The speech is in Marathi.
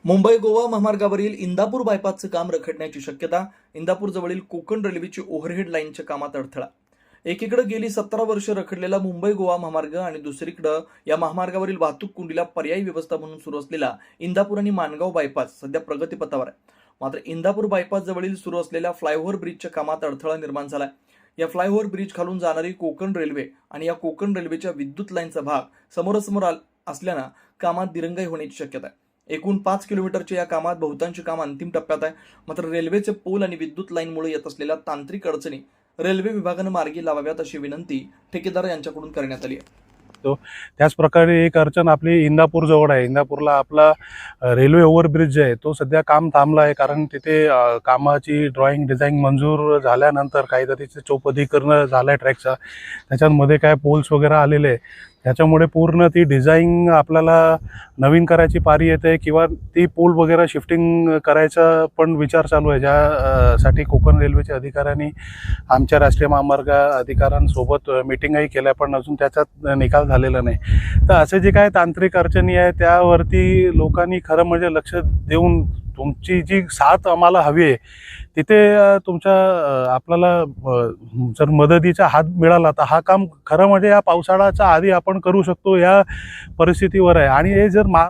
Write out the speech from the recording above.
मुंबई गोवा महामार्गावरील इंदापूर बायपासचं काम रखडण्याची शक्यता. इंदापूर जवळील कोकण रेल्वेची ओव्हरहेड लाईनच्या कामात अडथळा. एकीकडे गेली 17 वर्ष रखडलेला मुंबई गोवा महामार्ग आणि दुसरीकडे या महामार्गावरील वाहतूक कोंडीला पर्यायी व्यवस्था म्हणून सुरू असलेला इंदापूर आणि माणगाव बायपास सध्या प्रगतीपथावर आहे. मात्र इंदापूर बायपास जवळील सुरू असलेल्या फ्लायओव्हर ब्रिजच्या कामात अडथळा निर्माण झालाय. या फ्लायओव्हर ब्रिज खालून जाणारी कोकण रेल्वे आणि या कोकण रेल्वेच्या विद्युत लाईनचा भाग समोरासमोर असल्यानं कामात दिरंगाई होण्याची शक्यता आहे. एकूण 5 किलोमीटरच्या या कामात बहुतांश काम अंतिम टप्प्यात आहे. मात्र रेल्वेचे पूल आणि विद्युत लाईनमुळे येत असलेल्या तांत्रिक अडचणी रेल्वे विभागानं मार्गी लावाव्यात अशी विनंती ठेकेदार यांच्याकडून करण्यात आली आहे. त्याच प्रकारे एक अडचण आपली इंदापूर जवळ आहे. इंदापूरला आपला रेल्वे ओव्हरब्रिज जे आहे तो सध्या काम थांबला आहे, कारण तिथे कामाची ड्रॉइंग डिझाईन मंजूर झाल्यानंतर काहीतरी चौपदीकरण झालं आहे ट्रॅकचा. त्याच्यामध्ये काय पोल्स वगैरे आलेले आहे, त्याच्यामुळे पूर्ण ती डिझाईन आपल्याला नवीन करायची पारी येते किंवा ती पूल वगैरे शिफ्टिंग करायचा पण विचार चालू आहे, ज्यासाठी कोकण रेल्वेच्या अधिकाऱ्यांनी आमच्या राष्ट्रीय महामार्ग अधिकाऱ्यांसोबत मीटिंगही केल्या, पण अजून त्याच्यात निकाल झालेला नाही. तर असे जे काय तांत्रिक अडचणी आहे त्यावरती लोकांनी खरं म्हणजे लक्ष देऊन तुमची जी साथ आम्हाला हवी आहे तिथे आपल्याला जर मदतीचा हात मिळाला तर हा काम खरं म्हणजे या पावसाळ्याच्या आधी आपण करू शकतो या परिस्थितीवर आहे. आणि हे जर